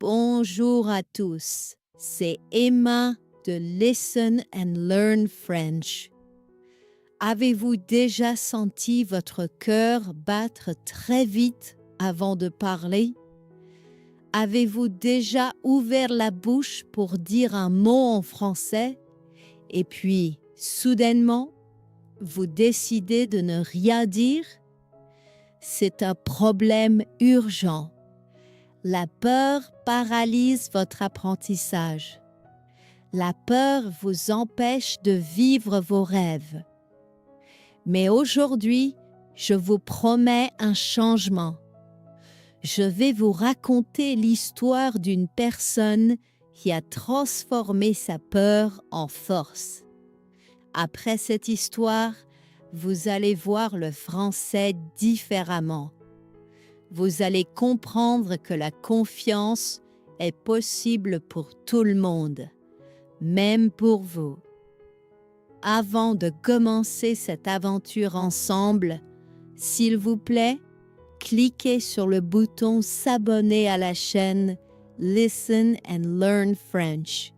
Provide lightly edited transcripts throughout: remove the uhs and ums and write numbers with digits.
Bonjour à tous, c'est Emma de Listen and Learn French. Avez-vous déjà senti votre cœur battre très vite avant de parler? Avez-vous déjà ouvert la bouche pour dire un mot en français et puis, soudainement, vous décidez de ne rien dire? C'est un problème urgent. La peur paralyse votre apprentissage. La peur vous empêche de vivre vos rêves. Mais aujourd'hui, je vous promets un changement. Je vais vous raconter l'histoire d'une personne qui a transformé sa peur en force. Après cette histoire, vous allez voir le français différemment. Vous allez comprendre que la confiance est possible pour tout le monde, même pour vous. Avant de commencer cette aventure ensemble, s'il vous plaît, cliquez sur le bouton s'abonner à la chaîne Listen and Learn French.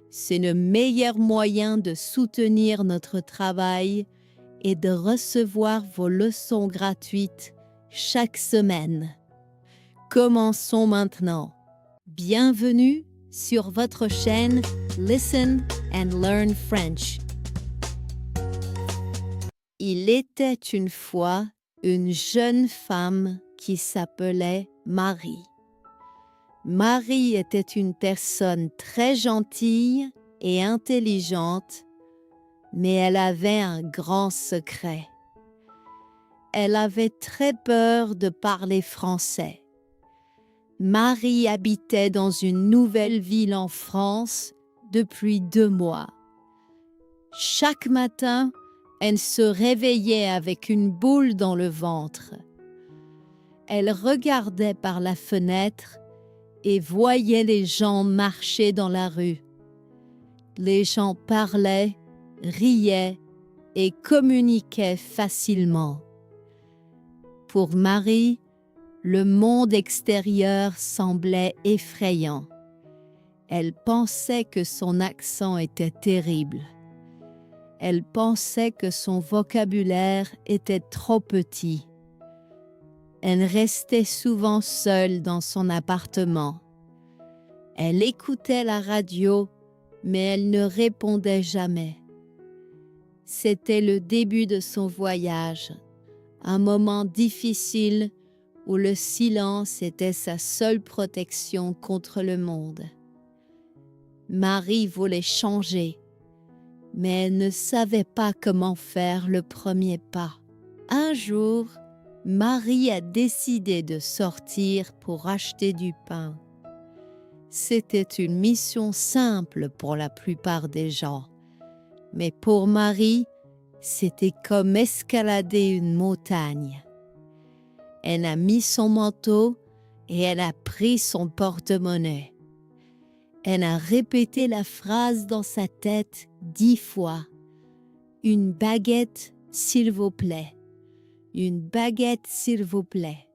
C'est le meilleur moyen de soutenir notre travail et de recevoir vos leçons gratuites chaque semaine. Commençons maintenant. Bienvenue sur votre chaîne Listen and Learn French. Il était une fois une jeune femme qui s'appelait Marie. Marie était une personne très gentille et intelligente, mais elle avait un grand secret. Elle avait très peur de parler français. Marie habitait dans une nouvelle ville en France depuis 2 mois. Chaque matin, elle se réveillait avec une boule dans le ventre. Elle regardait par la fenêtre et voyait les gens marcher dans la rue. Les gens parlaient, riaient et communiquaient facilement. Pour Marie, le monde extérieur semblait effrayant. Elle pensait que son accent était terrible. Elle pensait que son vocabulaire était trop petit. Elle restait souvent seule dans son appartement. Elle écoutait la radio, mais elle ne répondait jamais. C'était le début de son voyage. Un moment difficile où le silence était sa seule protection contre le monde. Marie voulait changer, mais elle ne savait pas comment faire le premier pas. Un jour, Marie a décidé de sortir pour acheter du pain. C'était une mission simple pour la plupart des gens, mais pour Marie, c'était comme escalader une montagne. Elle a mis son manteau et elle a pris son porte-monnaie. Elle a répété la phrase dans sa tête 10 fois. Une baguette, s'il vous plaît. Une baguette, s'il vous plaît.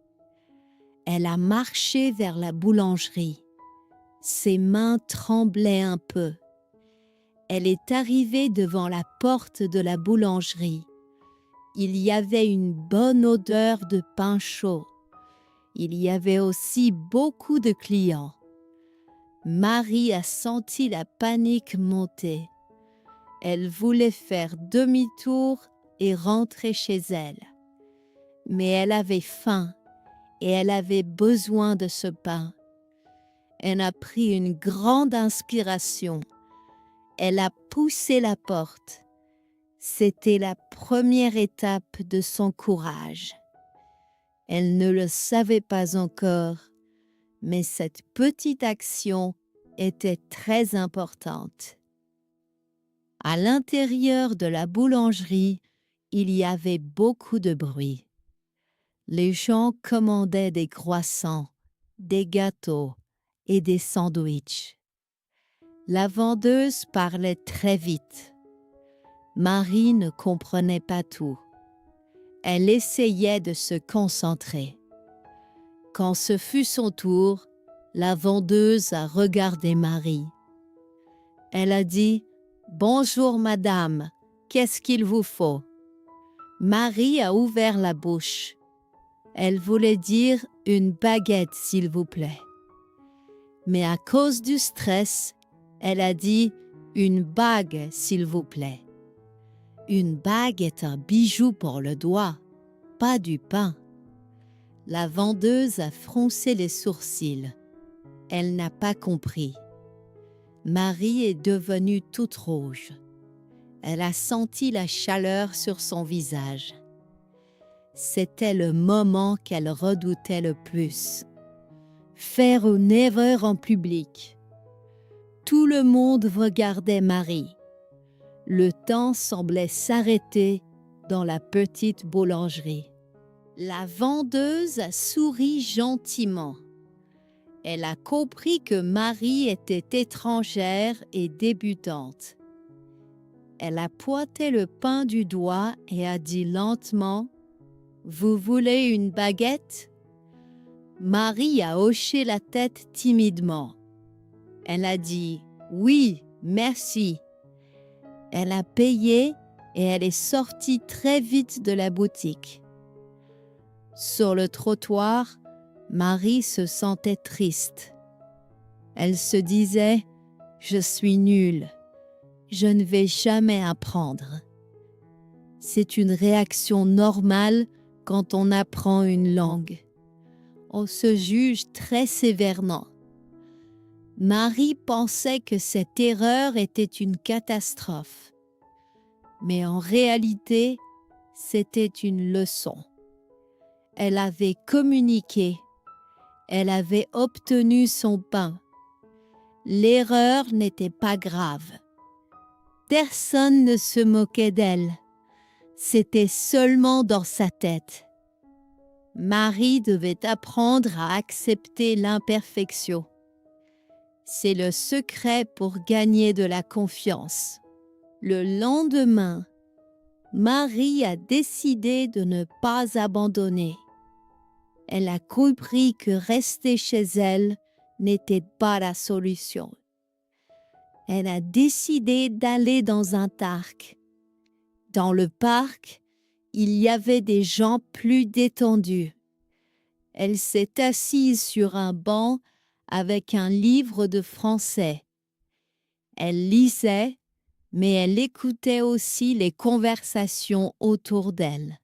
Elle a marché vers la boulangerie. Ses mains tremblaient un peu. Elle est arrivée devant la porte de la boulangerie. Il y avait une bonne odeur de pain chaud. Il y avait aussi beaucoup de clients. Marie a senti la panique monter. Elle voulait faire demi-tour et rentrer chez elle. Mais elle avait faim et elle avait besoin de ce pain. Elle a pris une grande inspiration. Elle a poussé la porte. C'était la première étape de son courage. Elle ne le savait pas encore, mais cette petite action était très importante. À l'intérieur de la boulangerie, il y avait beaucoup de bruit. Les gens commandaient des croissants, des gâteaux et des sandwichs. La vendeuse parlait très vite. Marie ne comprenait pas tout. Elle essayait de se concentrer. Quand ce fut son tour, La vendeuse a regardé Marie. Elle a dit « Bonjour madame, qu'est-ce qu'il vous faut ?» Marie a ouvert la bouche. Elle voulait dire « Une baguette, s'il vous plaît ». Mais à cause du stress, elle a dit « Une bague, s'il vous plaît ». Une bague est un bijou pour le doigt, pas du pain. La vendeuse a froncé les sourcils. Elle n'a pas compris. Marie est devenue toute rouge. Elle a senti la chaleur sur son visage. C'était le moment qu'elle redoutait le plus. Faire une erreur en public. Tout le monde regardait Marie. Le temps semblait s'arrêter dans la petite boulangerie. La vendeuse a souri gentiment. Elle a compris que Marie était étrangère et débutante. Elle a pointé le pain du doigt et a dit lentement « Vous voulez une baguette ?» Marie a hoché la tête timidement. Elle a dit « Oui, merci ». Elle a payé et elle est sortie très vite de la boutique. Sur le trottoir, Marie se sentait triste. Elle se disait « Je suis nulle, je ne vais jamais apprendre ». C'est une réaction normale quand on apprend une langue. On se juge très sévèrement. Marie pensait que cette erreur était une catastrophe. Mais en réalité, c'était une leçon. Elle avait communiqué. Elle avait obtenu son pain. L'erreur n'était pas grave. Personne ne se moquait d'elle. C'était seulement dans sa tête. Marie devait apprendre à accepter l'imperfection. C'est le secret pour gagner de la confiance. Le lendemain, Marie a décidé de ne pas abandonner. Elle a compris que rester chez elle n'était pas la solution. Elle a décidé d'aller dans un parc. Dans le parc, il y avait des gens plus détendus. Elle s'est assise sur un banc avec un livre de français. Elle lisait, mais elle écoutait aussi les conversations autour d'elle.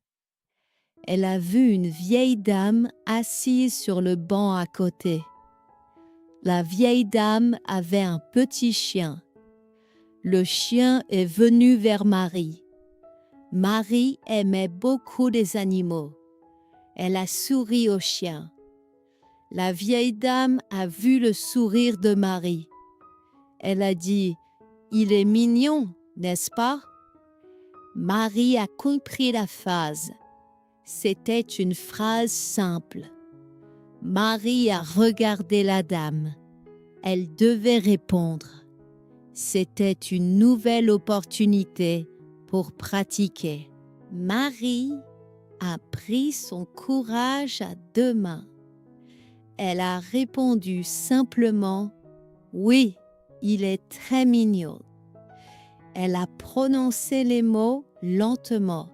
Elle a vu une vieille dame assise sur le banc à côté. La vieille dame avait un petit chien. Le chien est venu vers Marie. Marie aimait beaucoup les animaux. Elle a souri au chien. La vieille dame a vu le sourire de Marie. Elle a dit « Il est mignon, n'est-ce pas ?» Marie a compris la phrase. C'était une phrase simple. Marie a regardé la dame. Elle devait répondre. C'était une nouvelle opportunité pour pratiquer. Marie a pris son courage à deux mains. Elle a répondu simplement « Oui, il est très mignon ». Elle a prononcé les mots lentement.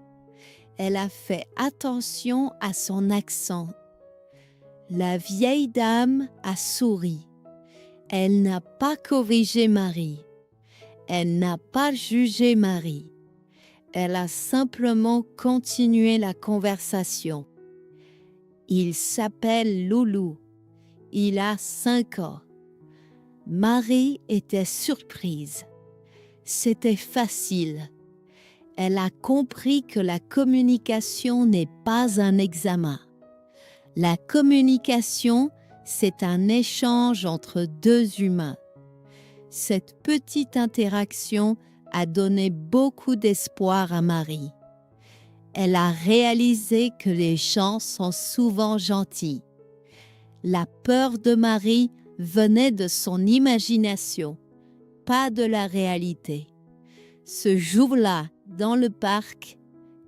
Elle a fait attention à son accent. La vieille dame a souri. Elle n'a pas corrigé Marie. Elle n'a pas jugé Marie. Elle a simplement continué la conversation. Il s'appelle Loulou. Il a 5 ans. Marie était surprise. C'était facile. Elle a compris que la communication n'est pas un examen. La communication, c'est un échange entre deux humains. Cette petite interaction a donné beaucoup d'espoir à Marie. Elle a réalisé que les gens sont souvent gentils. La peur de Marie venait de son imagination, pas de la réalité. Ce jour-là, dans le parc,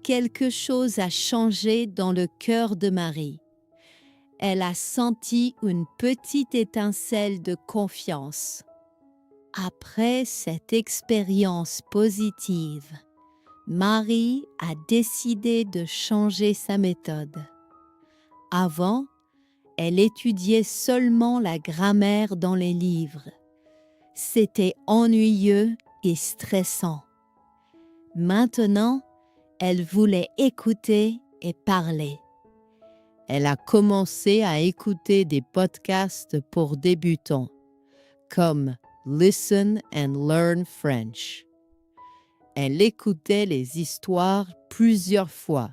quelque chose a changé dans le cœur de Marie. elle a senti une petite étincelle de confiance. Après cette expérience positive, Marie a décidé de changer sa méthode. Avant, elle étudiait seulement la grammaire dans les livres. C'était ennuyeux et stressant. Maintenant, elle voulait écouter et parler. Elle a commencé à écouter des podcasts pour débutants, comme Listen and Learn French. Elle écoutait les histoires plusieurs fois.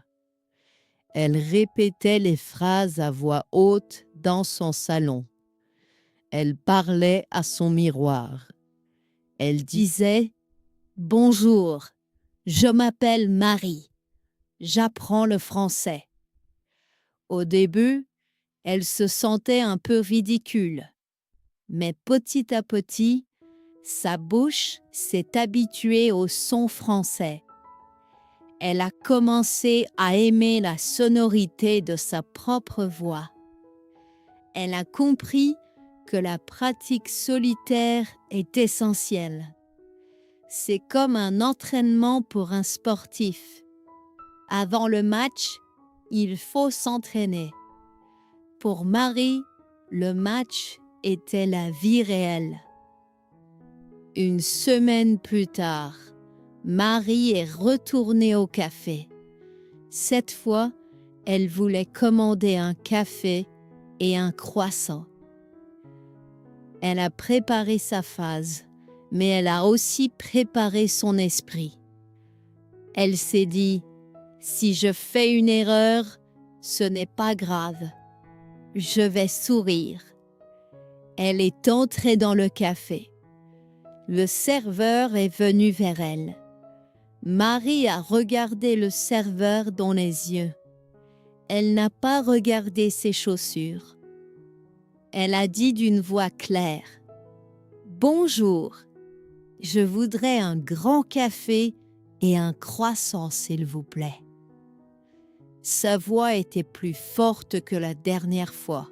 Elle répétait les phrases à voix haute dans son salon. Elle parlait à son miroir. Elle disait « Bonjour, je m'appelle Marie. J'apprends le français. » Au début, elle se sentait un peu ridicule. Mais petit à petit, sa bouche s'est habituée au son français. Elle a commencé à aimer la sonorité de sa propre voix. Elle a compris que la pratique solitaire est essentielle. C'est comme un entraînement pour un sportif. Avant le match, il faut s'entraîner. Pour Marie, le match était la vie réelle. Une semaine plus tard, Marie est retournée au café. Cette fois, elle voulait commander un café et un croissant. Elle a préparé sa phrase, mais elle a aussi préparé son esprit. Elle s'est dit « Si je fais une erreur, ce n'est pas grave. Je vais sourire. » Elle est entrée dans le café. Le serveur est venu vers elle. Marie a regardé le serveur dans les yeux. Elle n'a pas regardé ses chaussures. Elle a dit d'une voix claire « Bonjour, je voudrais un grand café et un croissant, s'il vous plaît. » Sa voix était plus forte que la dernière fois.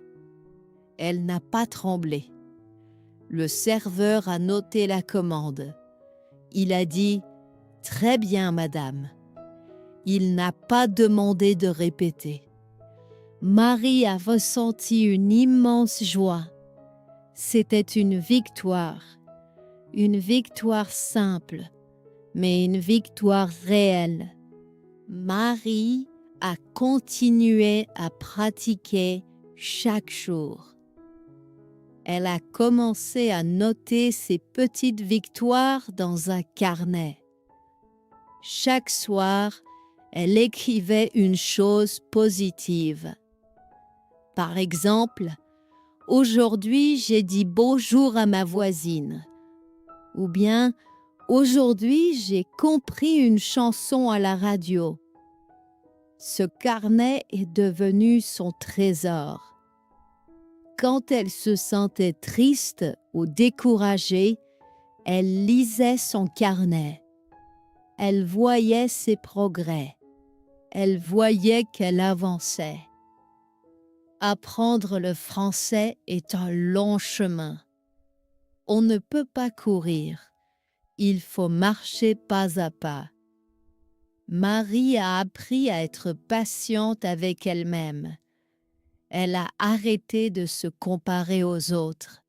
Elle n'a pas tremblé. Le serveur a noté la commande. Il a dit « Très bien, madame ». Il n'a pas demandé de répéter. Marie a ressenti une immense joie. C'était une victoire simple, mais une victoire réelle. Marie a continué à pratiquer chaque jour. Elle a commencé à noter ses petites victoires dans un carnet. Chaque soir, elle écrivait une chose positive. Par exemple, « Aujourd'hui, j'ai dit bonjour à ma voisine » ou bien « Aujourd'hui, j'ai compris une chanson à la radio ». Ce carnet est devenu son trésor. Quand elle se sentait triste ou découragée, elle lisait son carnet. Elle voyait ses progrès. Elle voyait qu'elle avançait. Apprendre le français est un long chemin. On ne peut pas courir. Il faut marcher pas à pas. Marie a appris à être patiente avec elle-même. Elle a arrêté de se comparer aux autres.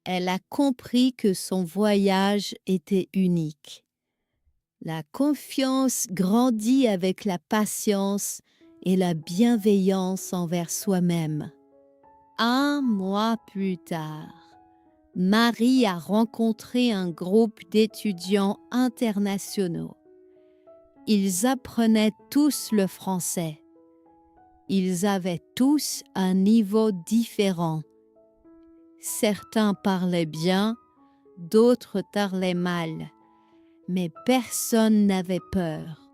Elle a compris que son voyage était unique. La confiance grandit avec la patience et la bienveillance envers soi-même. 1 mois plus tard, Marie a rencontré un groupe d'étudiants internationaux. Ils apprenaient tous le français. Ils avaient tous un niveau différent. Certains parlaient bien, d'autres parlaient mal, mais personne n'avait peur.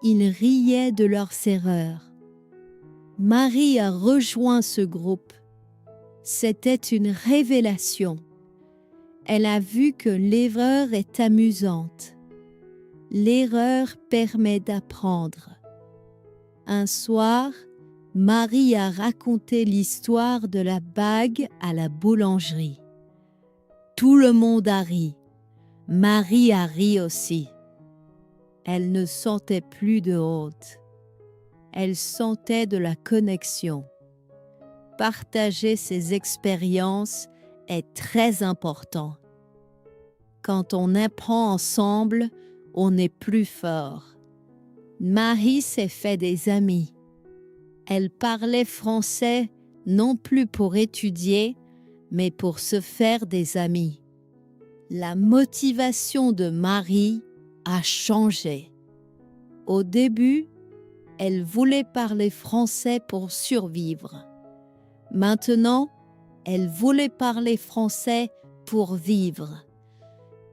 Ils riaient de leurs erreurs. Marie a rejoint ce groupe. C'était une révélation. Elle a vu que l'erreur est amusante. L'erreur permet d'apprendre. Un soir, Marie a raconté l'histoire de la bague à la boulangerie. Tout le monde a ri. Marie a ri aussi. Elle ne sentait plus de honte. Elle sentait de la connexion. Partager ses expériences est très important. Quand on apprend ensemble, on est plus fort. Marie s'est fait des amis. Elle parlait français non plus pour étudier, mais pour se faire des amis. La motivation de Marie a changé. Au début, elle voulait parler français pour survivre. Maintenant, elle voulait parler français pour vivre.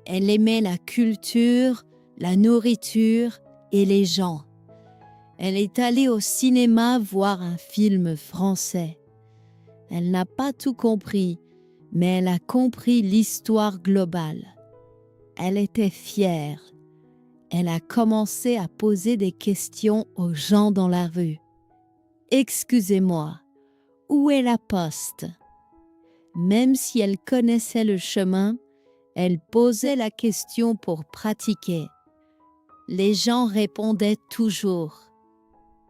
Elle aimait la culture, la nourriture et les gens. Elle est allée au cinéma voir un film français. Elle n'a pas tout compris, mais elle a compris l'histoire globale. Elle était fière. Elle a commencé à poser des questions aux gens dans la rue. « Excusez-moi, où est la poste ?» Même si elle connaissait le chemin, elle posait la question pour pratiquer. Les gens répondaient toujours.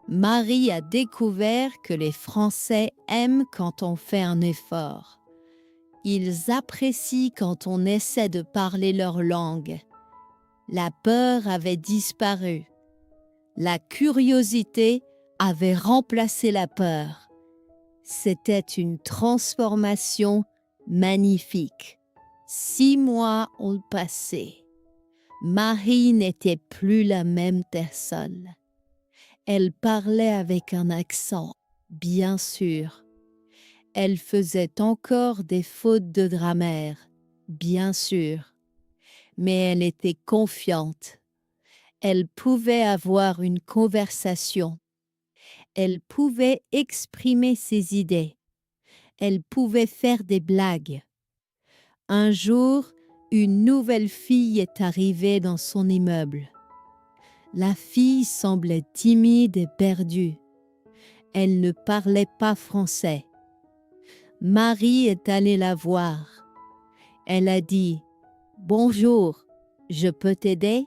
Marie a découvert que les Français aiment quand on fait un effort. Ils apprécient quand on essaie de parler leur langue. La peur avait disparu. La curiosité avait remplacé la peur. C'était une transformation magnifique. 6 mois ont passé. Marie n'était plus la même personne. Elle parlait avec un accent, bien sûr. Elle faisait encore des fautes de grammaire, bien sûr. Mais elle était confiante. Elle pouvait avoir une conversation. Elle pouvait exprimer ses idées. Elle pouvait faire des blagues. Un jour, une nouvelle fille est arrivée dans son immeuble. La fille semblait timide et perdue. Elle ne parlait pas français. Marie est allée la voir. Elle a dit « Bonjour, je peux t'aider ?»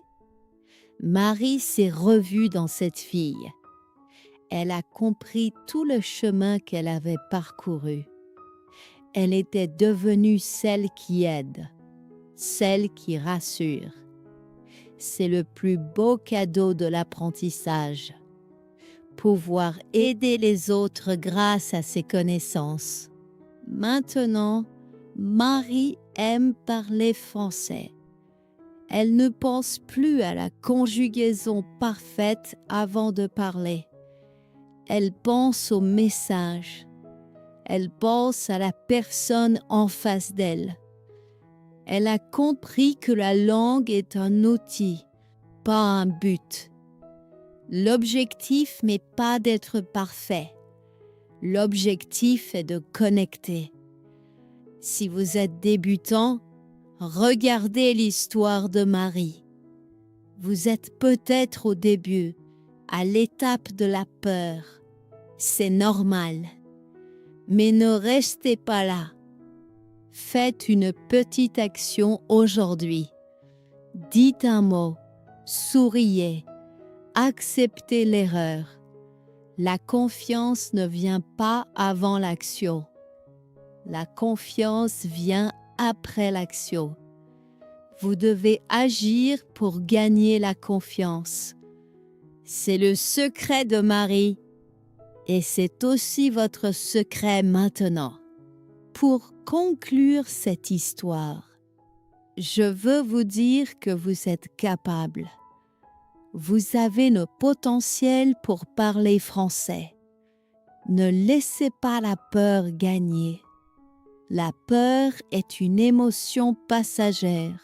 Marie s'est revue dans cette fille. Elle a compris tout le chemin qu'elle avait parcouru. Elle était devenue celle qui aide, celle qui rassure. C'est le plus beau cadeau de l'apprentissage. Pouvoir aider les autres grâce à ses connaissances. Maintenant, Marie aime parler français. Elle ne pense plus à la conjugaison parfaite avant de parler. Elle pense au message. Elle pense à la personne en face d'elle. Elle a compris que la langue est un outil, pas un but. L'objectif n'est pas d'être parfait. L'objectif est de connecter. Si vous êtes débutant, regardez l'histoire de Marie. Vous êtes peut-être au début, à l'étape de la peur. C'est normal. Mais ne restez pas là. Faites une petite action aujourd'hui. Dites un mot, souriez, acceptez l'erreur. La confiance ne vient pas avant l'action. La confiance vient après l'action. Vous devez agir pour gagner la confiance. C'est le secret de Marie et c'est aussi votre secret maintenant. Pour conclure cette histoire, je veux vous dire que vous êtes capable. Vous avez le potentiel pour parler français. Ne laissez pas la peur gagner. La peur est une émotion passagère.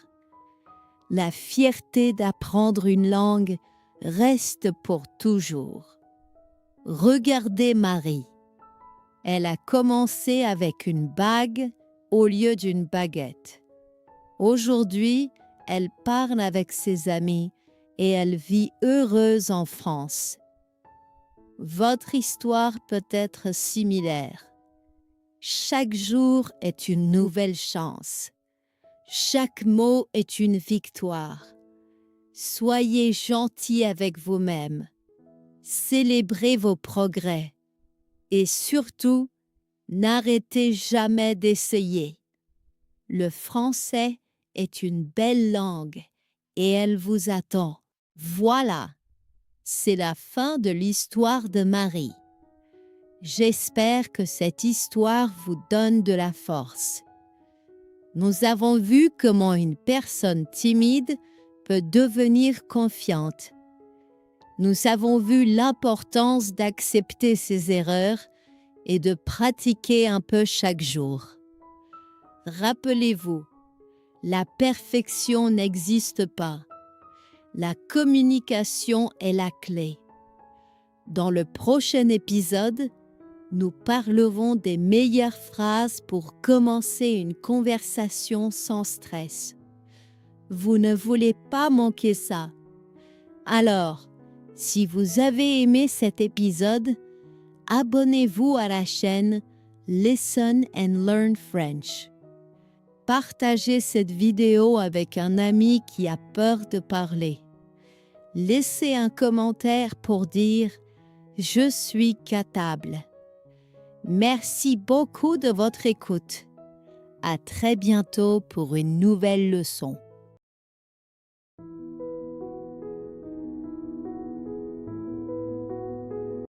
La fierté d'apprendre une langue reste pour toujours. Regardez Marie. Elle a commencé avec une bague au lieu d'une baguette. Aujourd'hui, elle parle avec ses amis et elle vit heureuse en France. votre histoire peut être similaire. Chaque jour est une nouvelle chance. Chaque mot est une victoire. Soyez gentil avec vous-même. Célébrez vos progrès. Et surtout, n'arrêtez jamais d'essayer. Le français est une belle langue et elle vous attend. Voilà, c'est la fin de l'histoire de Marie. J'espère que cette histoire vous donne de la force. Nous avons vu comment une personne timide peut devenir confiante. Nous avons vu l'importance d'accepter ses erreurs et de pratiquer un peu chaque jour. Rappelez-vous, la perfection n'existe pas. La communication est la clé. Dans le prochain épisode, nous parlerons des meilleures phrases pour commencer une conversation sans stress. Vous ne voulez pas manquer ça. Alors, si vous avez aimé cet épisode, abonnez-vous à la chaîne Listen and Learn French. Partagez cette vidéo avec un ami qui a peur de parler. Laissez un commentaire pour dire « Je suis capable ». Merci beaucoup de votre écoute. À très bientôt pour une nouvelle leçon.